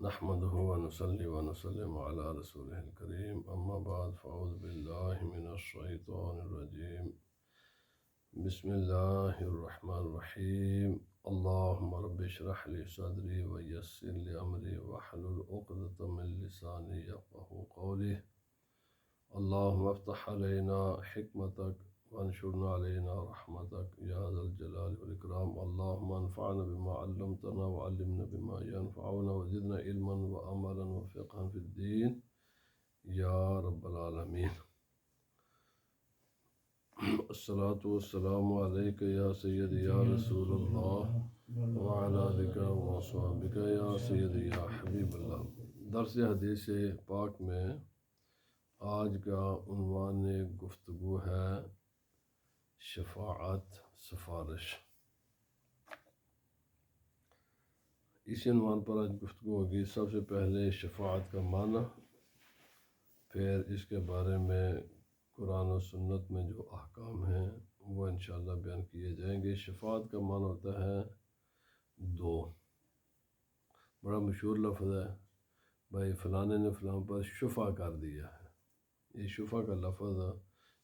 نحمده ونصلي ونسلم على رسوله الكريم أما بعد فأعوذ بالله من الشيطان الرجيم بسم الله الرحمن الرحيم اللهم رب اشرح لي صدري ويسر لي أمري واحلل عقدة من لساني يفقهوا قولي اللهم افتح علينا حكمتك وانشرنا علينا رحمتك يا ذا الجلال والإكرام اللهم انفعنا بما علمتنا وعلمنا بما ينفعنا وزدنا علما وعملا وفقها في الدين يا رب العالمين الصلاة والسلام عليك يا سيدي يا رسول الله وعلى آلك وأصحابك يا سيدي يا حبيب اللہ۔ درس حدیث پاک میں آج کا عنوان گفتگو ہے شفاعت، سفارش۔ اسی عنوان پر آج گفتگو ہوگی۔ سب سے پہلے شفاعت کا معنی، پھر اس کے بارے میں قرآن و سنت میں جو احکام ہیں وہ انشاءاللہ بیان کیے جائیں گے۔ شفاعت کا معنی ہوتا ہے دو، بڑا مشہور لفظ ہے، بھائی فلانے نے فلاں پر شفع کر دیا ہے۔ یہ شفع کا لفظ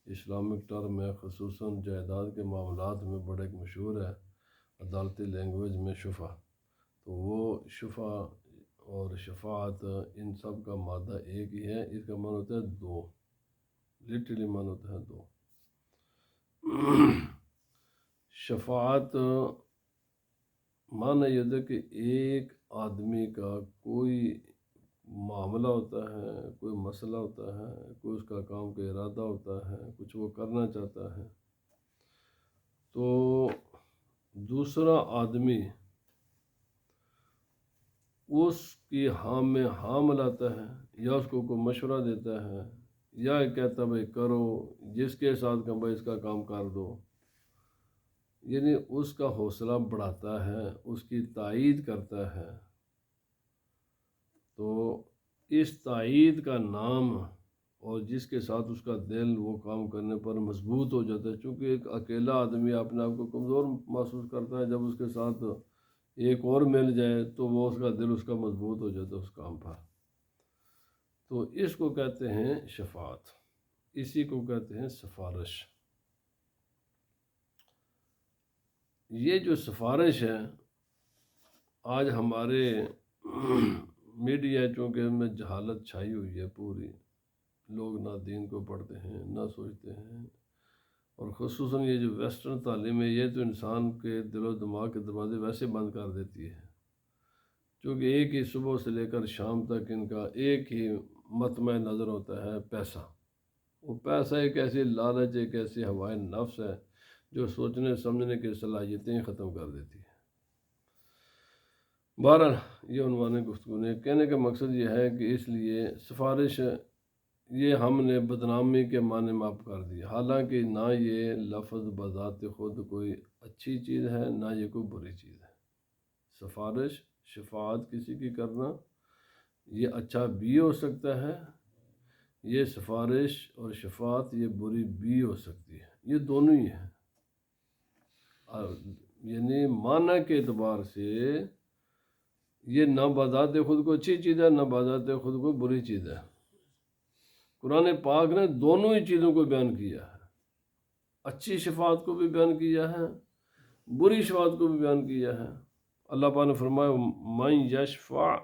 اسلامک ٹرم ہے، خصوصاً جائیداد کے معاملات میں بڑا ایک مشہور ہے، عدالتی لینگویج میں شفع۔ تو وہ شفع اور شفاعت ان سب کا مادہ ایک ہی ہے۔ اس کا معنی ہوتا ہے دو، لٹرلی معنی ہوتا ہے دو۔ شفاعت معنی یہ ہوتا ہے کہ ایک آدمی کا کوئی معاملہ ہوتا ہے، کوئی مسئلہ ہوتا ہے، کوئی اس کا کام کا ارادہ ہوتا ہے، کچھ وہ کرنا چاہتا ہے، تو دوسرا آدمی اس کی ہاں میں ہاں ملاتا ہے، یا اس کو کوئی مشورہ دیتا ہے، یا کہتا بھائی کرو، جس کے ساتھ کہ بھائی اس کا کام کر دو، یعنی اس کا حوصلہ بڑھاتا ہے، اس کی تائید کرتا ہے۔ تو اس تائید کا نام، اور جس کے ساتھ اس کا دل وہ کام کرنے پر مضبوط ہو جاتا ہے، چونکہ ایک اکیلا آدمی اپنے آپ کو کمزور محسوس کرتا ہے، جب اس کے ساتھ ایک اور مل جائے تو وہ اس کا دل اس کا مضبوط ہو جاتا ہے اس کام پر۔ تو اس کو کہتے ہیں شفاعت، اسی کو کہتے ہیں سفارش۔ یہ جو سفارش ہے، آج ہمارے میڈیا چونکہ ان میں جہالت چھائی ہوئی ہے پوری، لوگ نہ دین کو پڑھتے ہیں نہ سوچتے ہیں، اور خصوصاً یہ جو ویسٹرن تعلیم ہے، یہ تو انسان کے دل و دماغ کے دروازے ویسے بند کر دیتی ہے، کیونکہ ایک ہی صبح سے لے کر شام تک ان کا ایک ہی مطمع نظر ہوتا ہے، پیسہ۔ وہ پیسہ ایک ایسی لالچ، ایک ایسی ہوائے نفس ہے جو سوچنے سمجھنے کی صلاحیتیں ختم کر دیتی ہے۔ بہرحال یہ عنوان گفتگو نے کہنے کا مقصد یہ ہے کہ اس لیے سفارش یہ ہم نے بدنامی کے معنی میں آپ کر دیا، حالانکہ نہ یہ لفظ بذات خود کوئی اچھی چیز ہے، نہ یہ کوئی بری چیز ہے۔ سفارش، شفاعت کسی کی کرنا، یہ اچھا بھی ہو سکتا ہے، یہ سفارش اور شفاعت یہ بری بھی ہو سکتی ہے، یہ دونوں ہی ہیں۔ یعنی معنی کے اعتبار سے یہ نہ بذات خود کو اچھی چیز ہے، نہ بذات خود کو بری چیز ہے۔ قرآن پاک نے دونوں ہی چیزوں کو بیان کیا ہے، اچھی شفاعت کو بھی بیان کیا ہے، بری شفاعت کو بھی بیان کیا ہے۔ اللہ پاک نے فرمایا من یشفع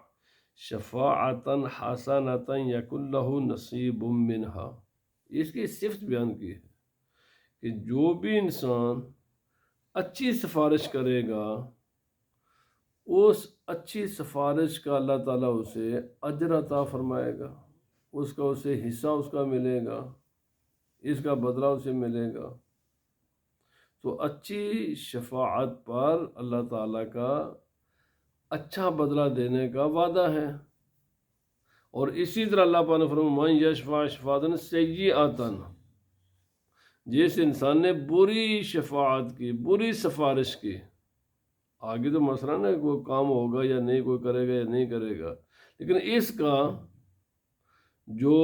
شفاعتا حسنۃ یکن لہ نصیب منہا، اس کی صفت بیان کی ہے کہ جو بھی انسان اچھی سفارش کرے گا، اس اچھی سفارش کا اللہ تعالیٰ اسے اجر عطا فرمائے گا، اس کا اسے حصہ اس کا ملے گا، اس کا بدلہ اسے ملے گا۔ تو اچھی شفاعت پر اللہ تعالیٰ کا اچھا بدلہ دینے کا وعدہ ہے۔ اور اسی طرح اللہ پاک نے فرمایا من یشفع شفاعۃ سیئۃ، جس انسان نے بری شفاعت کی، بری سفارش کی، آگے تو مسئلہ نہ کوئی کام ہوگا یا نہیں، کوئی کرے گا یا نہیں کرے گا، لیکن اس کا جو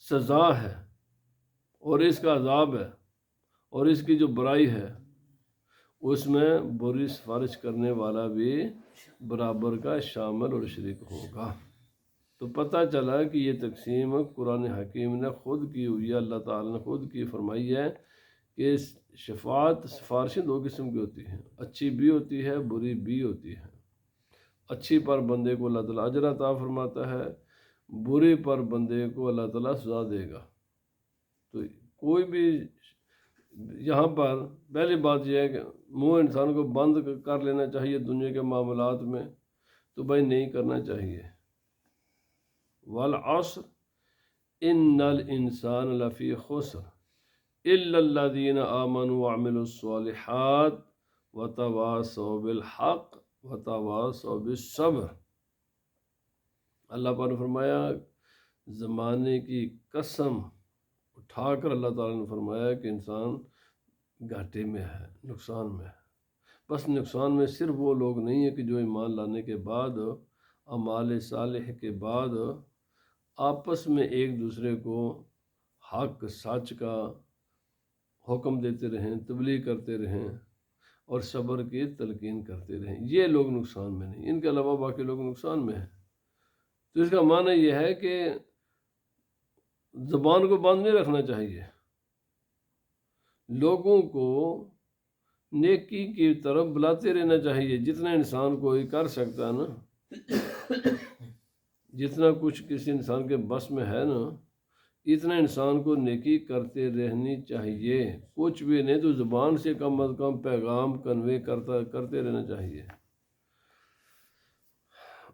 سزا ہے اور اس کا عذاب ہے اور اس کی جو برائی ہے، اس میں بری سفارش کرنے والا بھی برابر کا شامل اور شریک ہوگا۔ تو پتہ چلا کہ یہ تقسیم قرآن حکیم نے خود کی ہوئی ہے، اللہ تعالیٰ نے خود کی فرمائی ہے کہ شفاعت سفارشیں دو قسم کی ہوتی ہیں، اچھی بھی ہوتی ہے بری بھی ہوتی ہے۔ اچھی پر بندے کو اللہ تعالیٰ اجر عطا فرماتا ہے، بری پر بندے کو اللہ تعالیٰ سزا دے گا۔ تو کوئی بھی یہاں پر پہلی بات یہ ہے کہ منہ انسان کو بند کر لینا چاہیے دنیا کے معاملات میں، تو بھائی نہیں کرنا چاہیے۔ والعصر ان الانسان لفی خسر الا الذین آمنوا وعملوا الصالحات وتواصوا بالحق وتواصوا بالصبر۔ اللہ پاک نے فرمایا، زمانے کی قسم اٹھا کر اللہ تعالیٰ نے فرمایا کہ انسان گھاٹے میں ہے، نقصان میں ہے۔ بس نقصان میں صرف وہ لوگ نہیں ہیں کہ جو ایمان لانے کے بعد، اعمال صالح کے بعد آپس میں ایک دوسرے کو حق سچ کا حکم دیتے رہیں، تبلیغ کرتے رہیں اور صبر کی تلقین کرتے رہیں، یہ لوگ نقصان میں نہیں، ان کے علاوہ باقی لوگ نقصان میں ہیں۔ تو اس کا معنی یہ ہے کہ زبان کو بند نہیں رکھنا چاہیے، لوگوں کو نیکی کی طرف بلاتے رہنا چاہیے، جتنا انسان کوئی کر سکتا ہے نا، جتنا کچھ کسی انسان کے بس میں ہے نا، اتنا انسان کو نیکی کرتے رہنی چاہیے، کچھ بھی نہیں تو زبان سے کم از کم پیغام کنوے کرتے رہنا چاہیے۔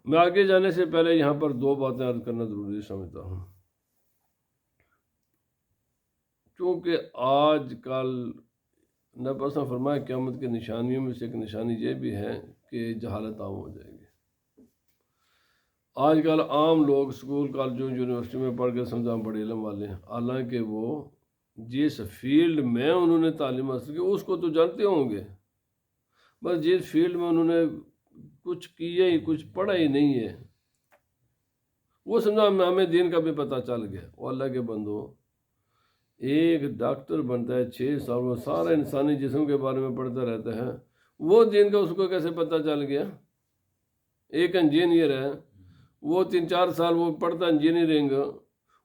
میں آگے جانے سے پہلے یہاں پر دو باتیں عرض کرنا ضروری سمجھتا ہوں، کیونکہ آج کل نبی صلی اللہ علیہ وسلم نے فرمایا قیامت کی نشانیوں میں سے ایک نشانی یہ بھی ہے کہ جہالت عام ہو جائے گی۔ آج کل عام لوگ اسکول کالجوں یونیورسٹی میں پڑھ کے سمجھا بڑے علم والے ہیں، حالانکہ وہ جس فیلڈ میں انہوں نے تعلیم حاصل کی اس کو تو جانتے ہوں گے، بس جس فیلڈ میں انہوں نے کچھ کیا ہی، کچھ پڑھا ہی نہیں ہے، وہ سمجھا ہمیں دین کا بھی پتہ چل گیا۔ وہ اللہ کے بندو، ایک ڈاکٹر بنتا ہے 6 سال، وہ سارا انسانی جسم کے بارے میں پڑھتا رہتا ہے، وہ دین کا اس کو کیسے پتہ چل گیا؟ ایک انجینئر ہے، وہ 3-4 سال وہ پڑھتا انجینئرنگ،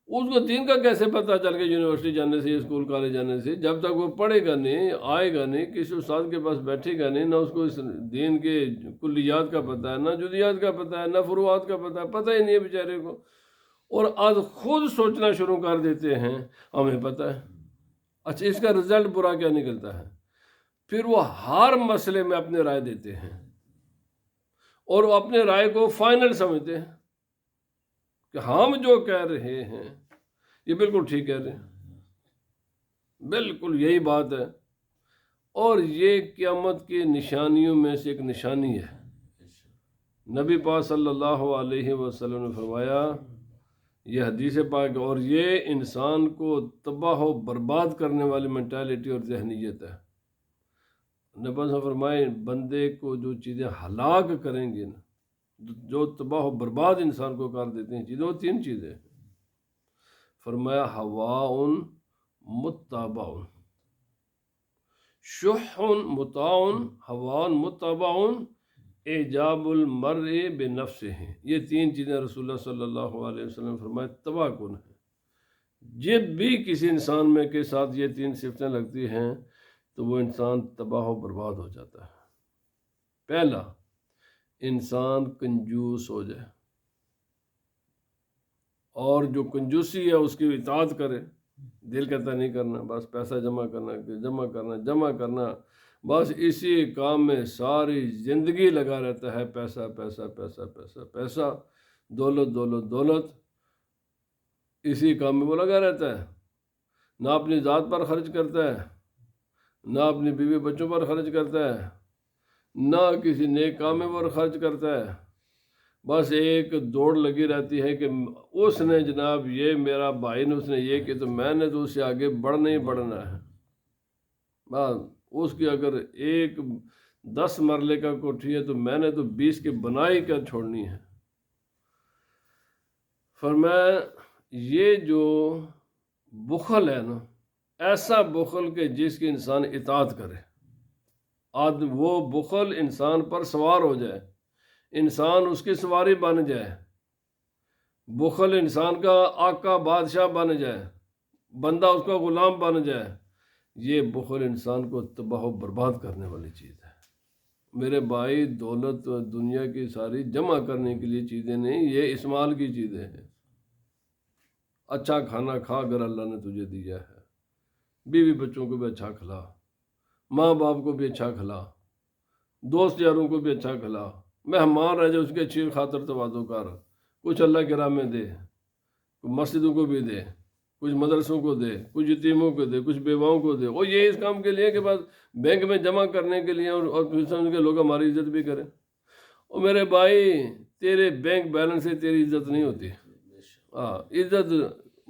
اس کو دین کا کیسے پتہ چل گیا یونیورسٹی جانے سے، اسکول کالج جانے سے؟ جب تک وہ پڑھے گا نہیں، آئے گا نہیں، کسی استاد کے پاس بیٹھے گا نہیں، نہ اس کو اس دین کے کلیات کا پتہ ہے، نہ جزیات کا پتہ ہے، نہ فروعات کا پتہ ہے، پتہ ہی نہیں ہے بیچارے کو، اور آج خود سوچنا شروع کر دیتے ہیں ہمیں پتہ ہے۔ اچھا، اس کا رزلٹ برا کیا نکلتا ہے؟ پھر وہ ہر مسئلے میں اپنے رائے دیتے ہیں، اور وہ اپنے رائے کو فائنل سمجھتے ہیں کہ ہم جو کہہ رہے ہیں یہ بالکل ٹھیک کہہ رہے ہیں، بالکل یہی بات ہے۔ اور یہ قیامت کی نشانیوں میں سے ایک نشانی ہے۔ نبی پاک صلی اللہ علیہ وسلم نے فرمایا، یہ حدیث پاک، اور یہ انسان کو تباہ و برباد کرنے والی مینٹالٹی اور ذہنیت ہے۔ نبی صلی اللہ علیہ وسلم فرمائے، بندے کو جو چیزیں ہلاک کریں گی نا، جو تباہ و برباد انسان کو کر دیتے ہیں چیزیں، وہ 3 چیزیں۔ فرمایا، ہواء متبع، شح مطاع، ہواء متبع، اعجاب المرء بنفسہ۔ یہ 3 چیزیں رسول اللہ صلی اللہ علیہ وسلم نے فرمایا تباہ کن ہیں۔ جب بھی کسی انسان میں کے ساتھ یہ 3 صفتیں لگتی ہیں تو وہ انسان تباہ و برباد ہو جاتا ہے۔ پہلا، انسان کنجوس ہو جائے، اور جو کنجوسی ہے اس کی اطاعت کرے، دل کہتا نہیں کرنا، بس پیسہ جمع کرنا جمع کرنا جمع کرنا، بس اسی کام میں ساری زندگی لگا رہتا ہے، پیسہ پیسہ پیسہ پیسہ پیسہ، دولت دولت دولت، اسی کام میں وہ لگا رہتا ہے، نہ اپنی ذات پر خرچ کرتا ہے، نہ اپنی بیوی بچوں پر خرچ کرتا ہے، نہ کسی نیک کام میں وہ خرچ کرتا ہے، بس ایک دوڑ لگی رہتی ہے کہ اس نے جناب یہ میرا بھائی نے اس نے یہ کہ تو میں نے تو اس سے آگے بڑھنا ہی بڑھنا ہے، بس اس کی اگر ایک 10 مرلے کا کوٹھی ہے تو میں نے تو 20 کی بنائی کر چھوڑنی ہے۔ فرمایا، یہ جو بخل ہے نا، ایسا بخل کہ جس کی انسان اطاعت کرے، وہ بخل انسان پر سوار ہو جائے انسان اس کی سواری بن جائے، بخل انسان کا آقا بادشاہ بن جائے، بندہ اس کا غلام بن جائے، یہ بخل انسان کو تباہ و برباد کرنے والی چیز ہے۔ میرے بھائی، دولت دنیا کی ساری جمع کرنے کے لیے چیزیں نہیں، یہ استعمال کی چیزیں ہیں۔ اچھا کھانا کھا اگر اللہ نے تجھے دیا ہے، بیوی بچوں کو بھی اچھا کھلا، ماں باپ کو بھی اچھا کھلا، دوست یاروں کو بھی اچھا کھلا، مہمان رہ جائے اس کے اچھی خاطر تواضع کر، کچھ اللہ کے راہ میں دے، کچھ مسجدوں کو بھی دے، کچھ مدرسوں کو دے، کچھ یتیموں کو دے، کچھ بیواؤں کو دے، اور یہ اس کام کے لیے کہ بس بینک میں جمع کرنے کے لیے اور پھر سمجھ کے لوگ ہماری عزت بھی کریں۔ اور میرے بھائی، تیرے بینک بیلنس سے تیری عزت نہیں ہوتی، ہاں، عزت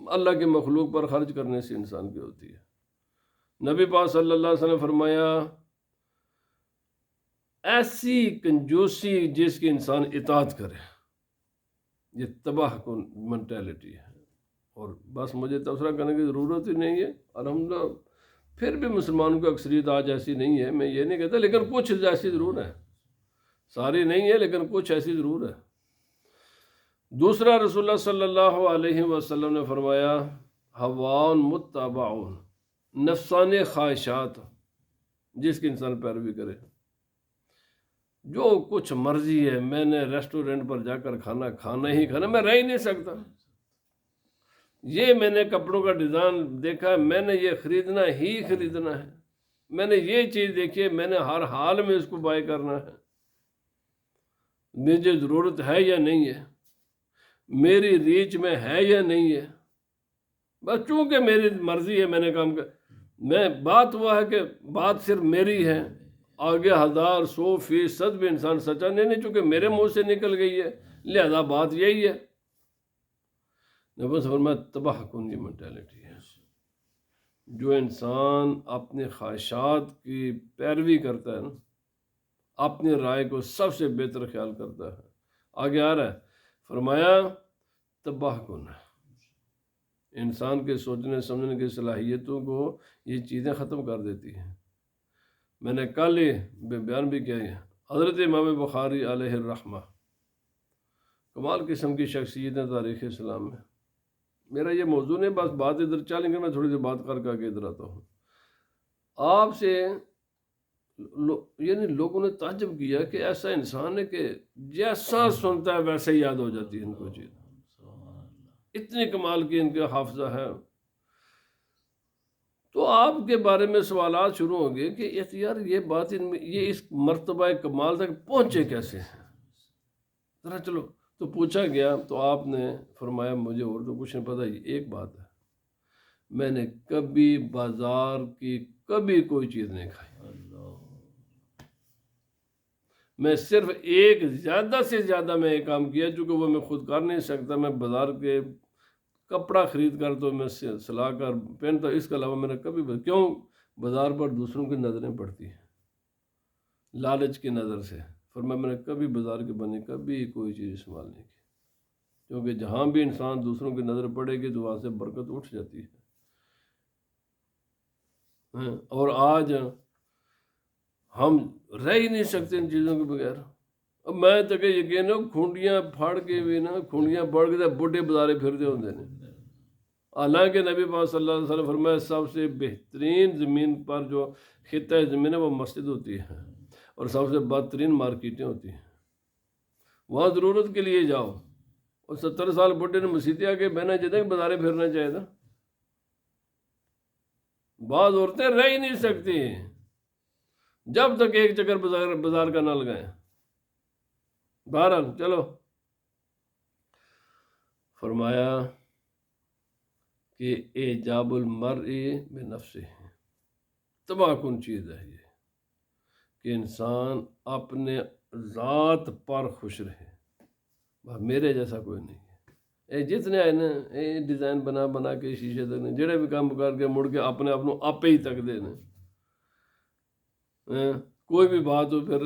اللہ کے مخلوق پر خرچ کرنے سے انسان کی ہوتی ہے۔ نبی پاک صلی اللہ علیہ وسلم نے فرمایا، ایسی کنجوسی جس کی انسان اطاعت کرے، یہ تباہ کن مینٹیلٹی ہے۔ اور بس مجھے تبصرہ کرنے کی ضرورت ہی نہیں ہے، الحمدللہ پھر بھی مسلمانوں کی اکثریت آج ایسی نہیں ہے، میں یہ نہیں کہتا، لیکن کچھ ایسی ضرور ہے، ساری نہیں ہے لیکن کچھ ایسی ضرور ہے۔ دوسرا، رسول اللہ صلی اللہ علیہ وسلم نے فرمایا، ہوان متبعون، نفسانی خواہشات جس کی انسان پیروی کرے، جو کچھ مرضی ہے، میں نے ریسٹورنٹ پر جا کر کھانا ہی کھانا، میں رہ ہی نہیں سکتا، یہ میں نے کپڑوں کا ڈیزائن دیکھا ہے، میں نے یہ خریدنا ہی خریدنا ہے، میں نے یہ چیز دیکھی ہے، میں نے ہر حال میں اس کو بائی کرنا ہے، مجھے ضرورت ہے یا نہیں ہے، میری ریچ میں ہے یا نہیں ہے، بس چونکہ میری مرضی ہے میں نے کام کر، میں بات ہوا ہے کہ بات صرف میری ہے، آگے 1000-100% بھی انسان سچا نہیں، چونکہ میرے منہ سے نکل گئی ہے، لہذا بات یہی ہے۔ نبی فرمایا، تباہ کن یہ مینٹیلٹی ہے۔ جو انسان اپنی خواہشات کی پیروی کرتا ہے نا، اپنی رائے کو سب سے بہتر خیال کرتا ہے، آگے آ رہا ہے، فرمایا تباہ کن ہے، انسان کے سوچنے سمجھنے کی صلاحیتوں کو یہ چیزیں ختم کر دیتی ہیں۔ میں نے کل ہی بیان بھی کیا ہے، حضرت امام بخاری علیہ الرحمہ کمال قسم کی شخصیت ہے تاریخ اسلام میں۔ میرا یہ موضوع نہیں، بس بات ادھر چلیں گے، میں تھوڑی سی بات کر کے ادھر آتا ہوں۔ آپ سے یعنی لوگوں نے تعجب کیا کہ ایسا انسان ہے کہ جیسا سنتا ہے ویسے ہی یاد ہو جاتی ہے ان کو چیز، اتنی کمال کی ان کا حافظہ ہے۔ تو آپ کے بارے میں سوالات شروع ہوں گے کہ یار یہ بات یہ اس مرتبہ کمال تک پہنچے کیسے ہیں، ذرا چلو۔ تو پوچھا گیا تو آپ نے فرمایا، مجھے اور تو کچھ نہیں پتا، ایک بات ہے، میں نے کبھی بازار کی کبھی کوئی چیز نہیں کھائی، میں صرف ایک زیادہ سے زیادہ میں ایک کام کیا، چونکہ وہ میں خود کر نہیں سکتا، میں بازار کے کپڑا خرید کر تو میں سلا کر پہنتا، اس کے علاوہ میں نے کبھی کیوں بازار پر دوسروں کی نظریں پڑتی ہیں لالچ کی نظر سے، فرمایا میں نے کبھی بازار کے بنے کبھی کوئی چیز استعمال نہیں کی، کیونکہ جہاں بھی انسان دوسروں کی نظر پڑے گی تو وہاں سے برکت اٹھ جاتی ہے۔ اور آج ہم رہ ہی نہیں سکتے ان چیزوں کے بغیر۔ اب میں تو کہ یقین ہو کھونڈیاں پھاڑ کے بھی نا، کھونڈیاں پھاڑ کے بڈھے بازارے پھرتے ہوتے ہیں، حالانکہ نبی پاک صلی اللہ علیہ وسلم فرمایا سب سے بہترین زمین پر جو خطہ زمین ہے وہ مسجد ہوتی ہے، اور سب سے بدترین مارکیٹیں ہوتی ہیں، وہاں ضرورت کے لیے جاؤ۔ اور 70 سال بڈھے نے مسیحی آ کے بہنا چاہتا کہ بازارے پھرنا چاہیے تھا، بعض عورتیں رہ ہی نہیں سکتی جب تک ایک چکر بازار کا نہ لگائیں۔ بہرحال چلو، فرمایا کہ ایجاب المرء بنفسہ، تباہ کن چیز ہے یہ کہ انسان اپنے ذات پر خوش رہے، میرے جیسا کوئی نہیں ہے۔ جتنے آئے نا ڈیزائن بنا کے شیشے تک جڑے بھی کام کر کے مڑ کے اپنے آپ کو آپ ہی تک دے کوئی بھی بات ہو پھر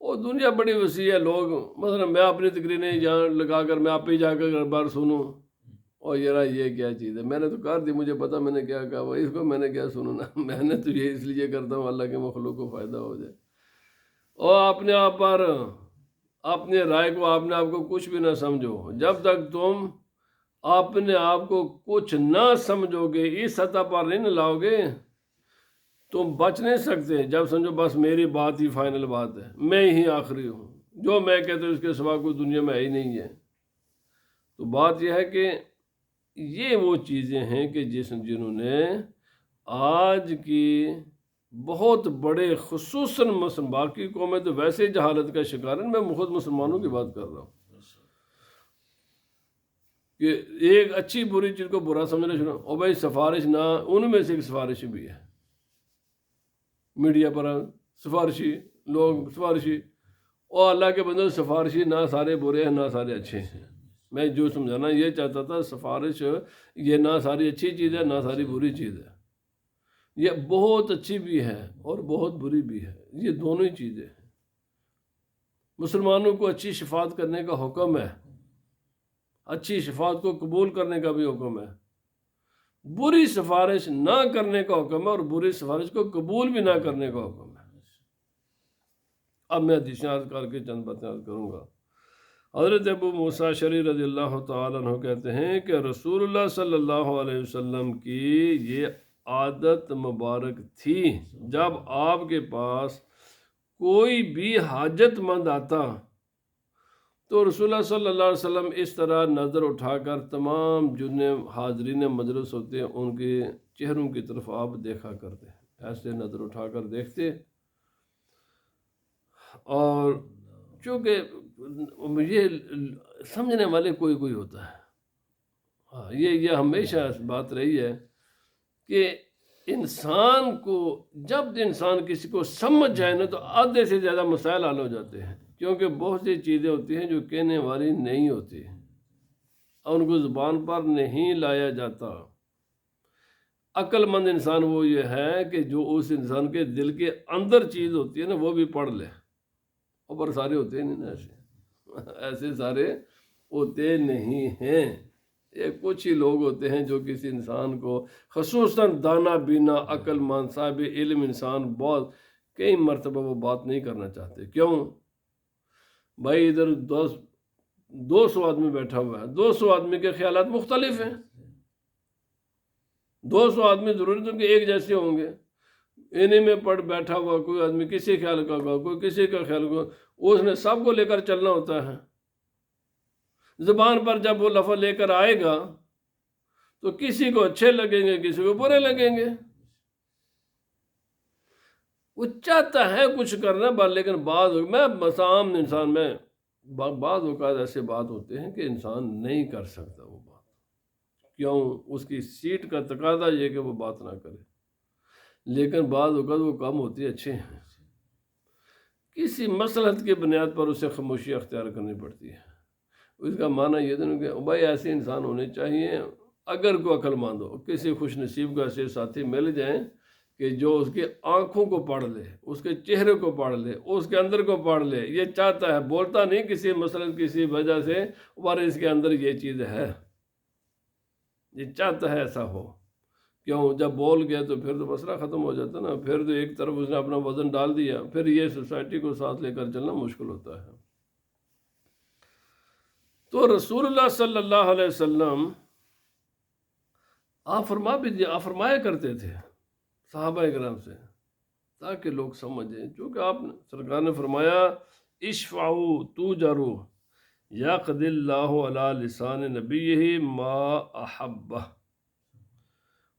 وہ دنیا بڑی وسیع ہے، لوگ مثلا میں اپنی تقریریں جہاں لگا کر میں آپ ہی جا کر بار سنوں، اور یہ کیا چیز ہے، میں نے تو کر دی، مجھے پتا میں نے کیا کہا، اس کو میں نے کیا سننا، میں نے تو یہ اس لیے کرتا ہوں اللہ کے مخلوق کو فائدہ ہو جائے، اور اپنے آپ پر اپنے رائے کو اپنے آپ کو کچھ بھی نہ سمجھو. جب تک تم اپنے آپ کو کچھ نہ سمجھو گے، اس سطح پر نہیں لاؤ گے، تم بچ نہیں سکتے. جب سمجھو بس میری بات ہی فائنل بات ہے، میں ہی آخری ہوں، جو میں کہتا ہوں اس کے سوا کوئی دنیا میں ہی نہیں ہے. تو بات یہ ہے کہ یہ وہ چیزیں ہیں کہ جنہوں نے آج کی بہت بڑے خصوصاً باقی قومیں تو ویسے جہالت کا شکار ہیں، میں خود مسلمانوں کی بات کر رہا ہوں کہ ایک اچھی بری چیز کو برا سمجھنا شروع. اور بھائی سفارش نہ، ان میں سے ایک سفارش بھی ہے میڈیا پر سفارشی لوگ، سفارشی. اور اللہ کے بندے سفارشی نہ سارے برے ہیں نہ سارے اچھے ہیں. میں جو سمجھانا یہ چاہتا تھا، سفارش یہ نہ ساری اچھی چیز ہے نہ ساری بری چیز ہے. یہ بہت اچھی بھی ہے اور بہت بری بھی ہے، یہ دونوں ہی چیزیں ہیں. مسلمانوں کو اچھی شفاعت کرنے کا حکم ہے، اچھی شفاعت کو قبول کرنے کا بھی حکم ہے. بری سفارش نہ کرنے کا حکم ہے اور بری سفارش کو قبول بھی نہ کرنے کا حکم ہے. اب میں حدیثیں عرض کر کے چند باتیں عرض کروں گا. حضرت ابو موسیٰ اشعری رضی اللہ تعالیٰ عنہ کہتے ہیں کہ رسول اللہ صلی اللہ علیہ وسلم کی یہ عادت مبارک تھی، جب آپ کے پاس کوئی بھی حاجت مند آتا تو رسول اللہ صلی اللہ علیہ وسلم اس طرح نظر اٹھا کر تمام جتنے حاضرین مجلس ہوتے ہیں ان کے چہروں کی طرف آپ دیکھا کرتے، ایسے نظر اٹھا کر دیکھتے. اور چونکہ یہ سمجھنے والے کوئی کوئی ہوتا ہے. ہاں، یہ ہمیشہ بات رہی ہے کہ انسان کو جب انسان کسی کو سمجھ جائے نا تو آدھے سے زیادہ مسائل حل ہو جاتے ہیں، کیونکہ بہت سی چیزیں ہوتی ہیں جو کہنے والی نہیں ہوتی اور ان کو زبان پر نہیں لایا جاتا. عقل مند انسان وہ یہ ہے کہ جو اس انسان کے دل کے اندر چیز ہوتی ہے نا وہ بھی پڑھ لے. اوپر سارے ہوتے نہیں نا ایسے سارے ہوتے نہیں ہیں. یہ کچھ ہی لوگ ہوتے ہیں جو کسی انسان کو، خصوصاً دانا بینا عقل مند صاحب علم انسان، بہت کئی مرتبہ وہ بات نہیں کرنا چاہتے. کیوں بھائی؟ ادھر 200 آدمی بیٹھا ہوا ہے، 200 آدمی کے خیالات مختلف ہیں. 200 آدمی ضروری تو کہ ایک جیسے ہوں گے. انہیں میں پڑھ بیٹھا ہوا کوئی آدمی کسی خیال کا ہوگا، کوئی کسی کا خیال کا، اس نے سب کو لے کر چلنا ہوتا ہے. زبان پر جب وہ لفظ لے کر آئے گا تو کسی کو اچھے لگیں گے، کسی کو برے لگیں گے. وہ چاہتا ہے کچھ کرنا، لیکن میں عام انسان میں بعض اوقات ایسے بات ہوتے ہیں کہ انسان نہیں کر سکتا وہ بات. کیوں؟ اس کی سیٹ کا تقاضا یہ کہ وہ بات نہ کرے. لیکن بعض اوقات وہ کام ہوتے اچھے ہیں، کسی مصلحت کی بنیاد پر اسے خاموشی اختیار کرنی پڑتی ہے. اس کا معنی یہ نہیں کہ بھائی ایسے انسان ہونے چاہیے. اگر کوئی عقل مند ہو، کسی خوش نصیب کو ایسے ساتھی مل جائیں کہ جو اس کی آنکھوں کو پڑھ لے، اس کے چہرے کو پڑھ لے، اس کے اندر کو پڑھ لے. یہ چاہتا ہے، بولتا نہیں کسی مثلاً کسی وجہ سے، پر اس کے اندر یہ چیز ہے، یہ چاہتا ہے ایسا ہو. کیوں؟ جب بول گیا تو پھر تو مسئلہ ختم ہو جاتا نا. پھر تو ایک طرف اس نے اپنا وزن ڈال دیا، پھر یہ سوسائٹی کو ساتھ لے کر چلنا مشکل ہوتا ہے. تو رسول اللہ صلی اللہ علیہ وسلم آپ فرمایا کرتے تھے صحابہ کرام سے تاکہ لوگ سمجھیں. چونکہ آپ سرکار نے فرمایا اشفعوا توجروا یقضی اللہ علی لسان نبیہ ما احبہ.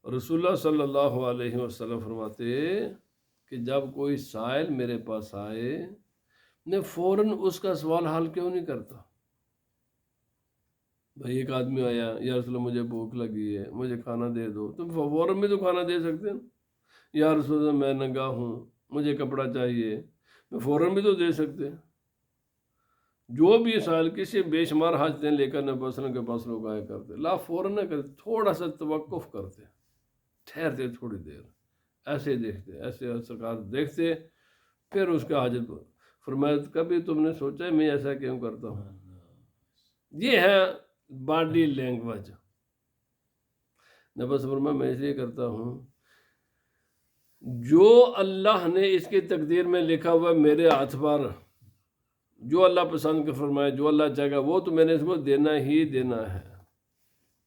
رسول اللہ صلی اللہ علیہ وسلم فرماتے کہ جب کوئی سائل میرے پاس آئے میں فوراً اس کا سوال حل کیوں نہیں کرتا. بھائی ایک آدمی آیا، یا رسول اللہ مجھے بھوک لگی ہے، مجھے کھانا دے دو، تم فوراً بھی تو کھانا دے سکتے ہیں. یا رسول اللہ میں ننگا ہوں، مجھے کپڑا چاہیے، میں فوراً بھی تو دے سکتے. جو بھی سائل کسی بے شمار حاجتیں لے کر نبی وسلم کے پاس لوگ آیا کرتے، لا فوراً نہ کرتے، تھوڑا سا توقف کرتے، ٹھہرتے تھوڑی دیر، ایسے دیکھتے، ایسے سرکار دیکھتے، پھر اس کا حاجت فرمایا کبھی تم نے سوچا میں ایسا کیوں کرتا ہوں. یہ ہے باڈی لینگویج. نبی فرمایا میں اس لیے کرتا ہوں جو اللہ نے اس کی تقدیر میں لکھا ہوا میرے ہاتھ پر جو اللہ پسند کے فرمائے، جو اللہ چاہے گا وہ تو میں نے اس کو دینا ہی دینا ہے،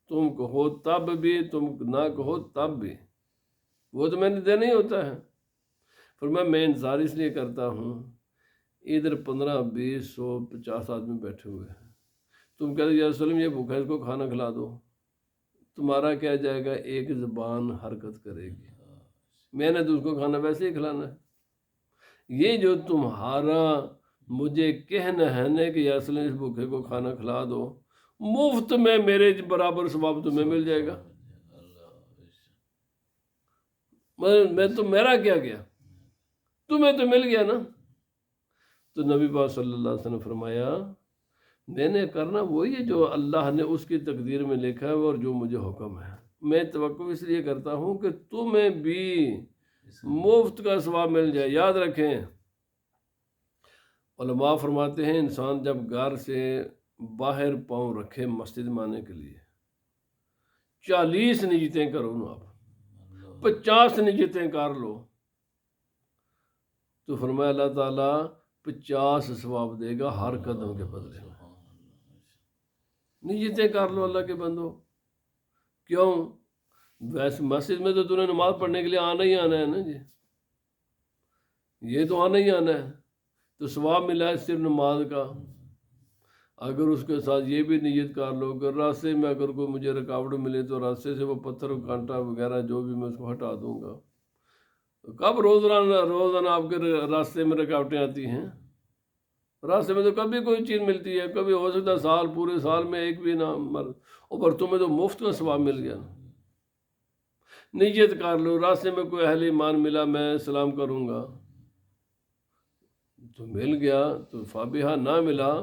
تم کہو تب بھی، تم نہ کہو تب بھی، وہ تو میں نے دینا ہی ہوتا ہے۔ فرمایا میں انتظار اس لیے کرتا ہوں، ادھر 15 20 100 50 آدمی بیٹھے ہوئے ہیں، تم کہتے یا رسول اللہ یہ بھوکا ہے، اس کو کھانا کھلا دو، تمہارا کیا جائے گا، ایک زبان حرکت کرے گی، میں نے تو اس کو کھانا ویسے ہی کھلانا ہے۔ یہ جو تمہارا مجھے کہنا ہے نا کہ یا رسول اللہ اس بھوکے کو کھانا کھلا دو، مفت میں میرے برابر ثواب تمہیں مل جائے گا، میں تو میرا کیا گیا، تمہیں تو مل گیا نا۔ تو نبی پاک صلی اللہ علیہ وسلم فرمایا میں نے کرنا وہی ہے جو اللہ نے اس کی تقدیر میں لکھا ہے اور جو مجھے حکم ہے، میں توقع اس لیے کرتا ہوں کہ تمہیں بھی مفت کا ثواب مل جائے۔ یاد رکھیں علماء فرماتے ہیں انسان جب گھر سے باہر پاؤں رکھے مسجد میں آنے کے لیے 40 نیتیں کرو نا، آپ 50 نیتیں کر لو تو فرمایا اللہ تعالیٰ 50 ثواب دے گا ہر قدم کے بدلے میں۔ نیتیں کر لو اللہ کے بندو، کیوں؟ ویسے مسجد میں تو تمہیں نماز پڑھنے کے لیے آنا ہی آنا ہے نا جی، یہ تو آنا ہی آنا ہے، تو ثواب ملا ہے صرف نماز کا۔ اگر اس کے ساتھ یہ بھی نیت کر لو کہ راستے میں اگر کوئی مجھے رکاوٹ ملے تو راستے سے وہ پتھر کانٹا وغیرہ جو بھی میں اس کو ہٹا دوں گا۔ کب روزانہ آپ کے راستے میں رکاوٹیں آتی ہیں؟ راستے میں تو کبھی کوئی چیز ملتی ہے، کبھی ہو سکتا ہے پورے سال میں ایک بھی نہ اوپر تمہیں تو مفت کا ثواب مل گیا نا۔ نیت کر لو راستے میں کوئی اہل ایمان ملا میں سلام کروں گا تو مل گیا، تو فابیہا نہ ملا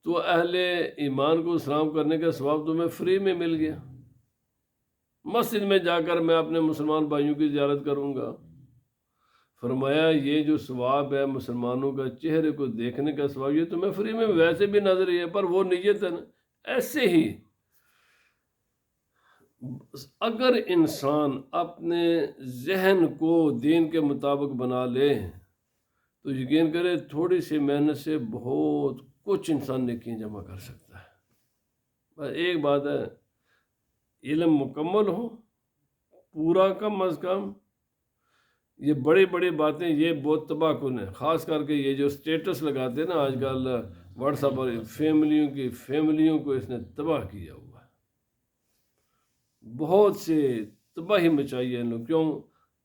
تو اہل ایمان کو سلام کرنے کا ثواب تمہیں فری میں مل گیا۔ مسجد میں جا کر میں اپنے مسلمان بھائیوں کی زیارت کروں گا، فرمایا یہ جو ثواب ہے مسلمانوں کا چہرے کو دیکھنے کا ثواب یہ تمہیں فری میں ویسے بھی نظر ہی ہے، پر وہ نیت ہے نا۔ ایسے ہی اگر انسان اپنے ذہن کو دین کے مطابق بنا لے تو یقین کرے تھوڑی سی محنت سے بہت کچھ انسان نیکیاں جمع کر سکتا ہے۔ بس ایک بات ہے، علم مکمل ہو پورا، کم از کم یہ بڑی بڑی باتیں یہ بہت تباہ کن ہے، خاص کر کے یہ جو سٹیٹس لگاتے ہیں نا آج کل واٹس ایپ پر، فیملیوں کو اس نے تباہ کیا ہوا ہے، بہت سے تباہی مچائی ہے ان لوگ، کیوں؟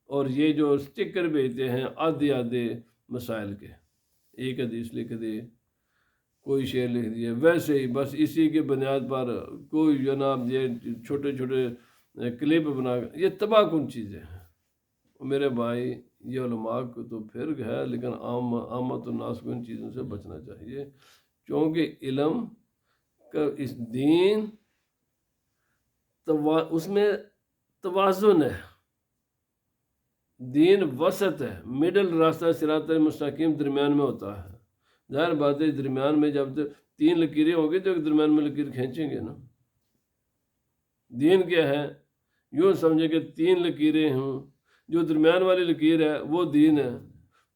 اور یہ جو سٹکر بھیجتے ہیں آدھے مسائل کے، ایک حدیث لکھ دے، کوئی شعر لکھ دیا، ویسے ہی بس اسی کے بنیاد پر کوئی جناب یہ چھوٹے چھوٹے کلپ بنا، یہ تباہ کن چیزیں ہیں۔ میرے بھائی یہ علماء کو تو پھر ہے، لیکن عامت الناس کو ان چیزوں سے بچنا چاہیے، کیونکہ علم کا اس دین اس میں توازن ہے، دین وسط ہے، مڈل راستہ صراط مستقیم درمیان میں ہوتا ہے۔ ظاہر بات ہے درمیان میں جب 3 لکیریں ہوں گی تو ایک درمیان میں لکیر کھینچیں گے نا۔ دین کیا ہے؟ یوں سمجھے کہ 3 لکیریں ہوں، جو درمیان والی لکیر ہے وہ دین ہے،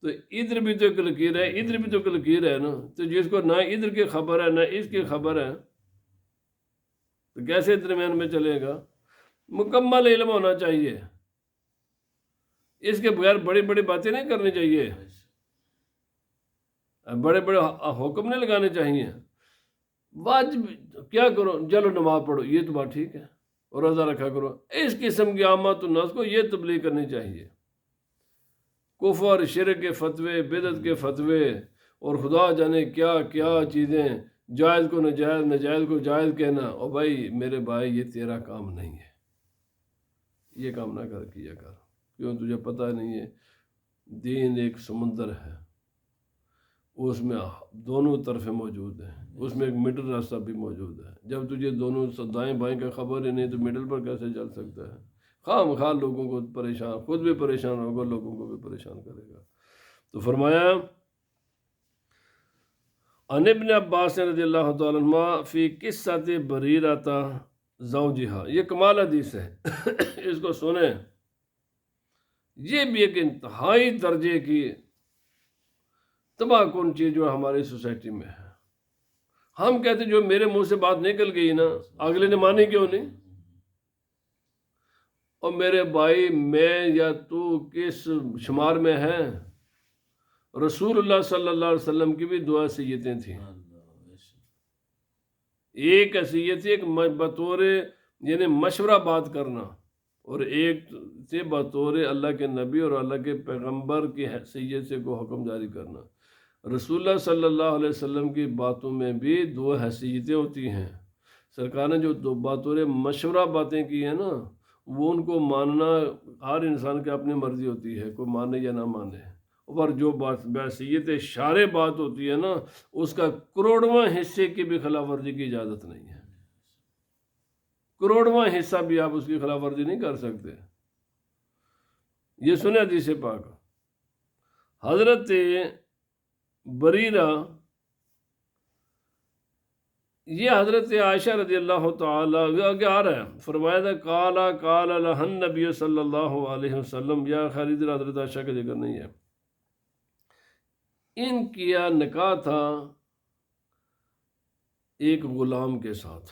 تو ادھر بھی تو ایک لکیر ہے، ادھر بھی تو ایک لکیر ہے نا، تو جس کو نہ ادھر کی خبر ہے نہ اس کی خبر ہے تو کیسے درمیان میں چلے گا؟ مکمل علم ہونا چاہیے، اس کے بغیر بڑی بڑی باتیں نہیں کرنی چاہیے، بڑے بڑے حکم نہیں لگانے چاہیے۔ واجب کیا کرو، چلو نماز پڑھو یہ تو بات ٹھیک ہے، اور روزہ رکھا کرو، اس قسم کی عامت الناس کو یہ تبلیغ کرنی چاہیے۔ کفر شرک کے فتوے، بدعت کے فتوے، اور خدا جانے کیا کیا چیزیں، جائز کو ناجائز، ناجائز کو جائز کہنا، اور بھائی میرے بھائی یہ تیرا کام نہیں ہے، یہ کام نہ کیا کر، کیوں؟ تجھے پتہ نہیں ہے دین ایک سمندر ہے، اس میں دونوں طرفیں موجود ہیں، اس میں ایک مڈل راستہ بھی موجود ہے۔ جب تجھے دونوں دائیں بائیں کا خبر ہی نہیں تو مڈل پر کیسے چل سکتا ہے؟ خواہ لوگوں کو پریشان، خود بھی پریشان ہوگا، لوگوں کو بھی پریشان کرے گا۔ تو فرمایا عن ابن عباس رضی اللہ تعالیٰ عنہ فی قصۃ بریرۃ زوجہا، یہ کمال حدیث ہے، اس کو سنیں، یہ بھی ایک انتہائی درجے کی تباہ کن چیز جو ہماری سوسائٹی میں ہے. ہم کہتے جو میرے منہ سے بات نکل گئی نا اگلے نے مانی کیوں نہیں. اور میرے بھائی میں یا تو کس شمار میں ہیں؟ رسول اللہ صلی اللہ علیہ وسلم کی بھی دو حیثیتیں تھیں. ایک حیثیت ایک بطور یعنی مشورہ بات کرنا، اور ایک سے بطور اللہ کے نبی اور اللہ کے پیغمبر کی حیثیت سے کو حکم جاری کرنا. رسول اللہ صلی اللہ علیہ وسلم کی باتوں میں بھی دو حیثیتیں ہوتی ہیں. سرکار نے جو دو بطور مشورہ باتیں کی ہیں نا وہ ان کو ماننا ہر انسان کی اپنی مرضی ہوتی ہے، کوئی مانے یا نہ مانے. اور جو بحیثیت شارع بات ہوتی ہے نا اس کا کروڑواں حصے کی بھی خلاف ورزی کی اجازت نہیں ہے. کروڑواں حصہ بھی آپ اس کی خلاف ورزی نہیں کر سکتے. یہ سنے حدیث پاک. حضرت بریرہ یہ حضرت عائشہ رضی اللہ تعالی آگے آ رہا ہے، فرمایا تھا قال لہن نبی صلی اللہ علیہ وسلم. یا خالد حضرت عائشہ کا ذکر نہیں ہے. ان کیا نکاح تھا ایک غلام کے ساتھ.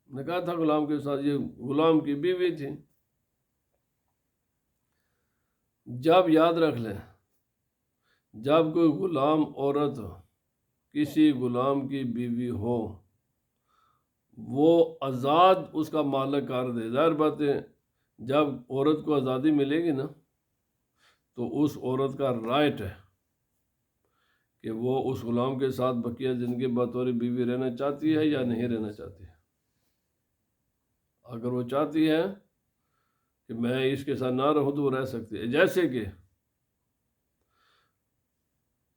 نکاح تھا غلام کے ساتھ. یہ غلام کی بیوی تھی. جب یاد رکھ لیں جب کوئی غلام عورت کسی غلام کی بیوی ہو وہ آزاد اس کا مالک کر دے، ظاہر بات ہے جب عورت کو آزادی ملے گی نا تو اس عورت کا رائٹ ہے کہ وہ اس غلام کے ساتھ بقیہ زندگی بطور بیوی رہنا چاہتی ہے یا نہیں رہنا چاہتی ہے. اگر وہ چاہتی ہے کہ میں اس کے ساتھ نہ رہوں تو وہ رہ سکتی ہے. جیسے کہ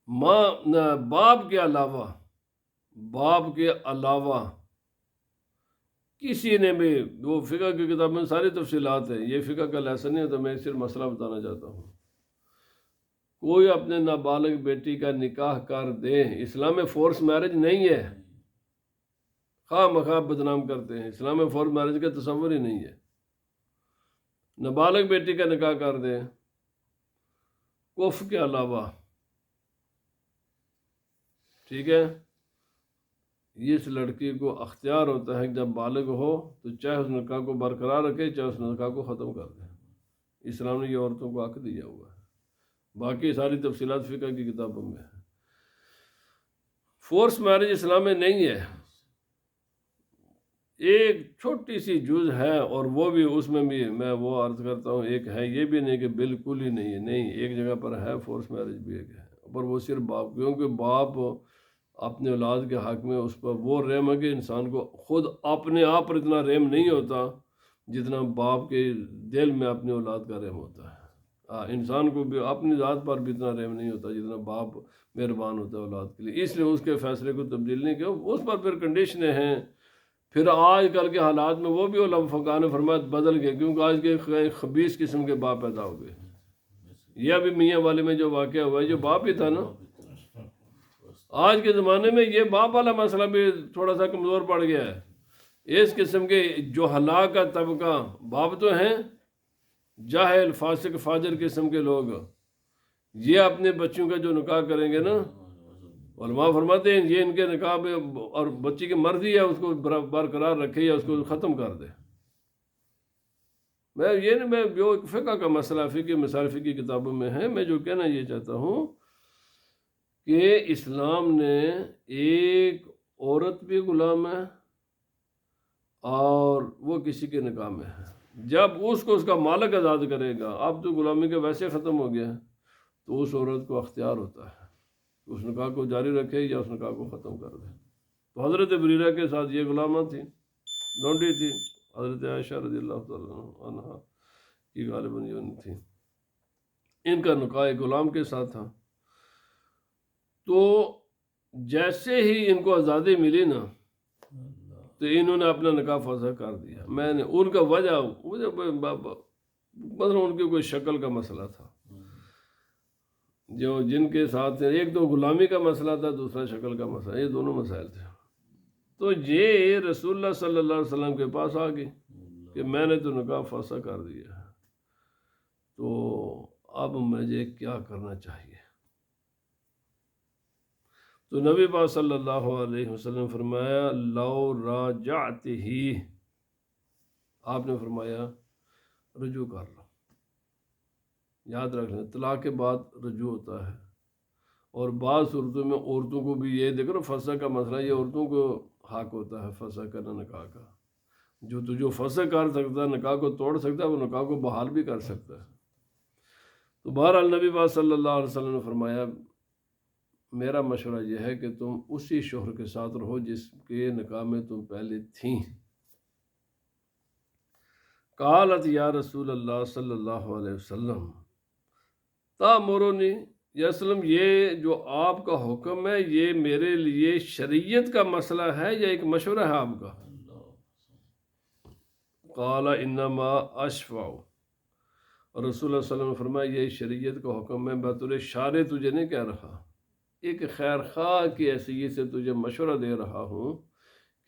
باپ کے علاوہ کسی نے بھی، وہ فقہ کی کتاب میں ساری تفصیلات ہیں، یہ فقہ کا لیسن نہیں ہے تو میں صرف مسئلہ بتانا چاہتا ہوں. کوئی اپنے نابالغ بیٹی کا نکاح کر دے، اسلام میں فورس میرج نہیں ہے. خواہ مخواہ بدنام کرتے ہیں، اسلام میں فورس میرج کا تصور ہی نہیں ہے. نابالغ بیٹی کا نکاح کر دے کفر کے علاوہ، ٹھیک ہے، اس لڑکی کو اختیار ہوتا ہے کہ جب بالغ ہو تو چاہے اس نکاح کو برقرار رکھے چاہے اس نکاح کو ختم کر دے. اسلام نے یہ عورتوں کو حق دیا ہوا ہے. باقی ساری تفصیلات فقہ کی کتابوں میں ہے. فورس میرج اسلام میں نہیں ہے. ایک چھوٹی سی جز ہے اور وہ بھی اس میں بھی میں وہ عرض کرتا ہوں ایک ہے، یہ بھی نہیں کہ بالکل ہی نہیں ہے، نہیں، ایک جگہ پر ہے فورس میرج بھی ایک ہے، پر وہ صرف باپ، کیونکہ باپ اپنے اولاد کے حق میں اس پر وہ رحم ہے کہ انسان کو خود اپنے آپ پر اتنا رحم نہیں ہوتا جتنا باپ کے دل میں اپنی اولاد کا رحم ہوتا ہے. انسان کو بھی اپنی ذات پر بھی اتنا رحم نہیں ہوتا جتنا باپ مہربان ہوتا ہے اولاد کے لیے. اس لیے اس کے فیصلے کو تبدیل نہیں کیا. اس پر پھر کنڈیشنیں ہیں. پھر آج کل کے حالات میں وہ بھی علماء فقہاء نے فرمایا بدل گئے، کیونکہ آج کے خبیث قسم کے باپ پیدا ہو گئے. یہ ابھی میاں والے میں جو واقعہ ہوا ہے جو باپ ہی تھا نا، آج کے زمانے میں یہ باپ والا مسئلہ بھی تھوڑا سا کمزور پڑ گیا ہے. اس قسم کے جو ہلاک کا طبقہ باپ تو ہیں، جاہل فاسق فاجر قسم کے لوگ، یہ اپنے بچوں کا جو نکاح کریں گے نا، علماء فرماتے ہیں یہ ان کے نکاح میں اور بچی کی مرضی ہے اس کو برقرار رکھے یا اس کو ختم کر دے. میں جو فقہ کا مسئلہ فقہ مسائل فقہ کی کتابوں میں ہے، میں جو کہنا یہ چاہتا ہوں کہ اسلام نے ایک عورت بھی غلام ہے اور وہ کسی کے نکاح میں ہے. جب اس کو اس کا مالک آزاد کرے گا، اب تو غلامی کا ویسے ختم ہو گیا ہے، تو اس عورت کو اختیار ہوتا ہے اس نکاح کو جاری رکھے یا اس نکاح کو ختم کر دے. تو حضرت بریرہ کے ساتھ یہ غلامہ تھی، ڈونڈی تھی. حضرت عائشہ رضی اللہ تعالیٰ عنہ کی غالباً یہ تھی. ان کا نکاح ایک غلام کے ساتھ تھا. تو جیسے ہی ان کو آزادی ملی نا تو انہوں نے اپنا نکاح فسخ کر دیا. میں نے ان کا وجہ مطلب ان کی کوئی شکل کا مسئلہ تھا جو جن کے ساتھ ایک تو غلامی کا مسئلہ تھا، دوسرا شکل کا مسئلہ، یہ دونوں مسائل تھے. تو یہ رسول اللہ صلی اللہ علیہ وسلم کے پاس آ گئی کہ میں نے تو نکاح فسخ کر دیا ہے، تو اب مجھے کیا کرنا چاہیے. تو نبی پاک صلی اللہ علیہ وسلم فرمایا لو راجعت ہی، آپ نے فرمایا رجوع کر لو۔ یاد رکھ لیں طلاق کے بعد رجوع ہوتا ہے، اور بعض صورتوں میں عورتوں کو بھی یہ دیکھو فسخ کا مسئلہ، یہ عورتوں کو حق ہوتا ہے فسخ کرنا نکاح کا، جو فسخ کر سکتا ہے، نکاح کو توڑ سکتا ہے، وہ نکاح کو بحال بھی کر سکتا ہے۔ تو بہرحال نبی پاک صلی اللہ علیہ وسلم نے فرمایا میرا مشورہ یہ ہے کہ تم اسی شوہر کے ساتھ رہو جس کے نکاح میں تم پہلے تھیں۔ قالت یا رسول اللہ صلی اللہ علیہ وسلم تامرونی، یا وسلم یہ جو آپ کا حکم ہے یہ میرے لیے شریعت کا مسئلہ ہے یا ایک مشورہ ہے آپ کا؟ قال انما اشفع، اور رسول اللہ صلی اللہ علیہ وسلم نے فرمایا یہ شریعت کا حکم ہے، بطور شارع تجھے نہیں کہہ رہا، ایک خیر خواہ کی حیثیت سے تجھے مشورہ دے رہا ہوں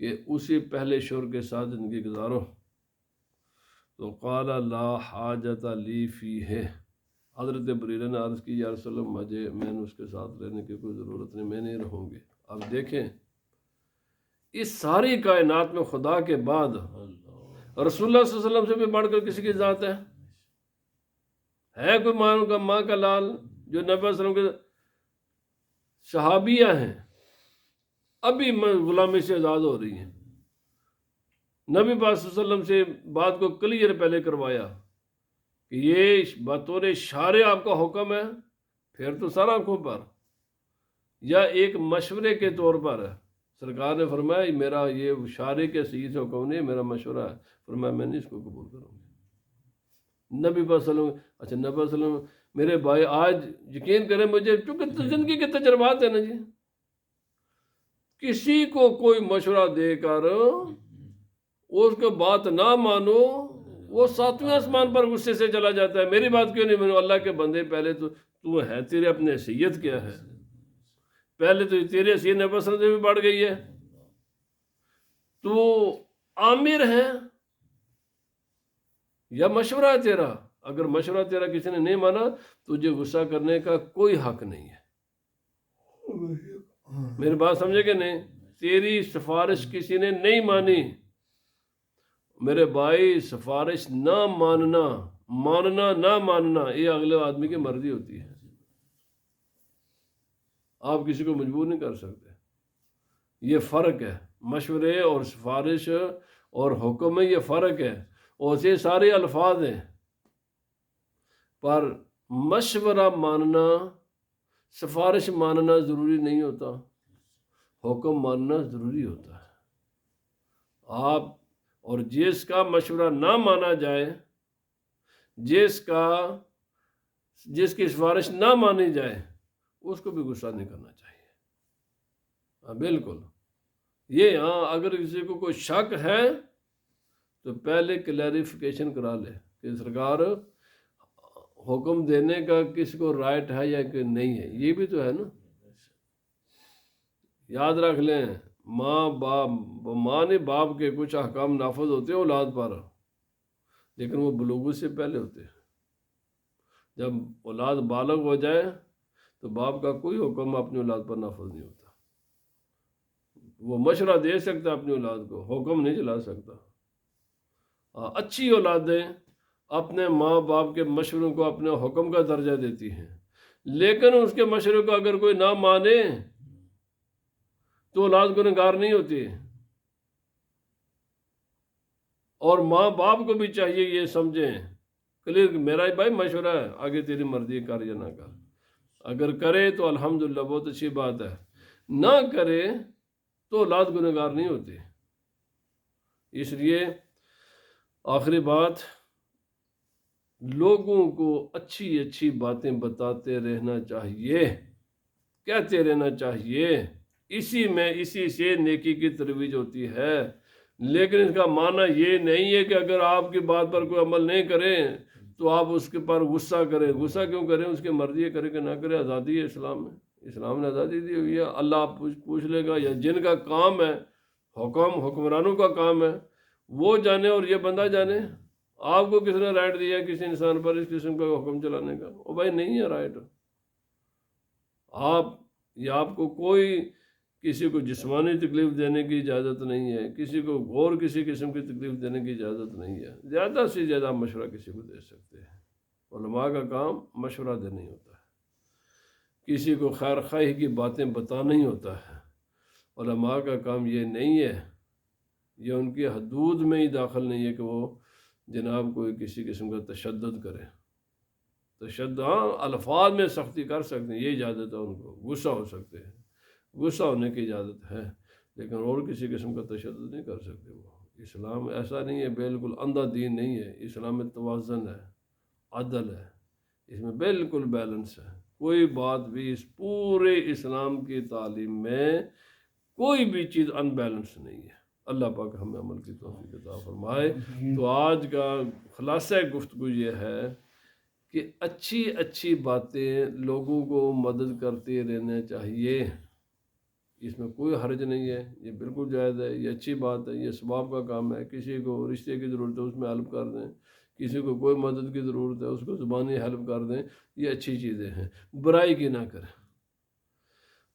کہ اسی پہلے شوہر کے ساتھ زندگی گزارو۔ تو قال لا حاجت لی فیہ، حضرت بریرہ نے عرض کی یا رسول اللہ میں نے اس کے ساتھ رہنے کی کوئی ضرورت نہیں، میں نہیں رہوں گی۔ اب دیکھیں اس ساری کائنات میں خدا کے بعد رسول اللہ صلی اللہ علیہ وسلم سے بھی بڑھ کر کسی کی ذات ہے کوئی ماں کا لال جو نبی صلی اللہ علیہ وسلم کے صحابیہ ہیں، ابھی غلامی سے آزاد ہو رہی ہیں، نبی پاک صلی اللہ علیہ وسلم سے بات کو کلیئر پہلے کروایا کہ یہ بطور شارع آپ کا حکم ہے، پھر تو سر آنکھوں پر، یا ایک مشورے کے طور پر ہے۔ سرکار نے فرمایا میرا یہ شارع کے صحیح سے حکم نہیں، میرا مشورہ ہے، فرمایا میں نہیں اس کو قبول کروں گی۔ نبی پاک صلی اللہ علیہ وسلم، اچھا نبی صلی اللہ علیہ وسلم میرے بھائی آج یقین کریں مجھے، چونکہ زندگی کے تجربات ہیں نا جی، کسی کو کوئی مشورہ دے کر اس کو بات نہ مانو، وہ ساتویں آسمان پر غصے سے چلا جاتا ہے، میری بات کیوں نہیں مانو؟ اللہ کے بندے پہلے تو ہے، تیرے اپنے حیثیت کیا ہے؟ پہلے تو تیرے حیثیت نبی صلی اللہ علیہ وسلم سے بھی بڑھ گئی ہے، تو عامر ہے یا مشورہ ہے تیرا؟ اگر مشورہ تیرا کسی نے نہیں مانا تجھے غصہ کرنے کا کوئی حق نہیں ہے۔ میری بات سمجھے کہ نہیں؟ تیری سفارش کسی نے نہیں مانی، میرے بھائی سفارش نہ ماننا، ماننا نہ ماننا یہ اگلے آدمی کی مرضی ہوتی ہے، آپ کسی کو مجبور نہیں کر سکتے۔ یہ فرق ہے، مشورے اور سفارش اور حکم میں یہ فرق ہے، اور یہ سارے الفاظ ہیں، پر مشورہ ماننا، سفارش ماننا ضروری نہیں ہوتا، حکم ماننا ضروری ہوتا ہے۔ آپ اور جس کا مشورہ نہ مانا جائے، جس کی سفارش نہ مانی جائے، اس کو بھی غصہ نہیں کرنا چاہیے۔ ہاں بالکل، یہ ہاں اگر کسی کو کوئی شک ہے تو پہلے کلیریفیکیشن کرا لے کہ سرکار حکم دینے کا کس کو رائٹ ہے یا کہ نہیں ہے، یہ بھی تو ہے نا۔ یاد رکھ لیں ماں نے باپ کے کچھ احکام نافذ ہوتے ہیں اولاد پر، لیکن وہ بلوغ سے پہلے ہوتے ہیں۔ جب اولاد بالغ ہو جائے تو باپ کا کوئی حکم اپنی اولاد پر نافذ نہیں ہوتا، وہ مشورہ دے سکتا اپنی اولاد کو، حکم نہیں چلا سکتا۔ اچھی اولادیں اپنے ماں باپ کے مشوروں کو اپنے حکم کا درجہ دیتی ہیں، لیکن اس کے مشورے کو اگر کوئی نہ مانے تو اولاد گنہگار نہیں ہوتی۔ اور ماں باپ کو بھی چاہیے یہ سمجھیں کلیئر کہ میرا ہی بھائی مشورہ ہے، آگے تیری مرضی کر یا نہ کر، اگر کرے تو الحمدللہ بہت اچھی بات ہے، نہ کرے تو اولاد گنہگار نہیں ہوتی۔ اس لیے آخری بات، لوگوں کو اچھی اچھی باتیں بتاتے رہنا چاہیے، کہتے رہنا چاہیے، اسی سے نیکی کی ترویج ہوتی ہے۔ لیکن اس کا معنی یہ نہیں ہے کہ اگر آپ کی بات پر کوئی عمل نہیں کرے تو آپ اس کے پر غصہ کریں۔ غصہ کیوں کریں؟ اس کی مرضی کرے کہ نہ کرے، آزادی ہے اسلام میں، اسلام نے آزادی دی ہوئی ہے۔ اللہ آپ پوچھ لے گا، یا جن کا کام ہے حکمرانوں کا کام ہے وہ جانے اور یہ بندہ جانے، آپ کو کس نے رائٹ دیا کسی انسان پر اس قسم کا حکم چلانے کا؟ وہ بھائی نہیں ہے رائٹ۔ آپ کو کوئی کسی کو جسمانی تکلیف دینے کی اجازت نہیں ہے، کسی کو اور کسی قسم کی تکلیف دینے کی اجازت نہیں ہے۔ زیادہ سے زیادہ مشورہ کسی کو دے سکتے ہیں، علماء کا کام مشورہ دینا ہی ہوتا ہے، کسی کو خیر خواہی کی باتیں بتانا ہی ہوتا ہے۔ علماء کا کام یہ نہیں ہے، یہ ان کی حدود میں ہی داخل نہیں ہے کہ وہ جناب کوئی کسی قسم کا تشدد کرے۔ تشدد ہاں الفاظ میں سختی کر سکتے ہیں، یہ اجازت ہے، ان کو غصہ ہو سکتے ہیں، غصہ ہونے کی اجازت ہے، لیکن اور کسی قسم کا تشدد نہیں کر سکتے وہ۔ اسلام ایسا نہیں ہے، بالکل اندھا دین نہیں ہے، اسلام میں توازن ہے، عدل ہے، اس میں بالکل بیلنس ہے۔ کوئی بات بھی اس پورے اسلام کی تعلیم میں کوئی بھی چیز ان بیلنس نہیں ہے۔ اللہ پاک ہمیں عمل کی توفیق عطا فرمائے۔ تو آج کا خلاصہ گفتگو یہ ہے کہ اچھی اچھی باتیں لوگوں کو مدد کرتے رہنا چاہیے، اس میں کوئی حرج نہیں ہے، یہ بالکل جائز ہے، یہ اچھی بات ہے، یہ ثواب کا کام ہے۔ کسی کو رشتے کی ضرورت ہے اس میں ہیلپ کر دیں، کسی کو کوئی مدد کی ضرورت ہے اس کو زبانی ہیلپ کر دیں، یہ اچھی چیزیں ہیں، برائی کی نہ کریں۔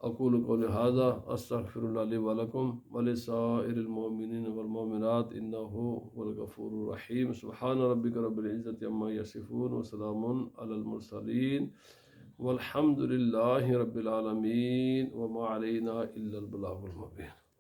اقول قولی ھذا استغفر اللہ لی ولکم ولسائر المؤمنین والمؤمنات انہ هو الغفور الرحیم۔ سبحان ربک رب العزۃ عما یصفون وسلام علی المرسلین والحمد للہ رب العالمین وما علینا الا البلاغ المبین۔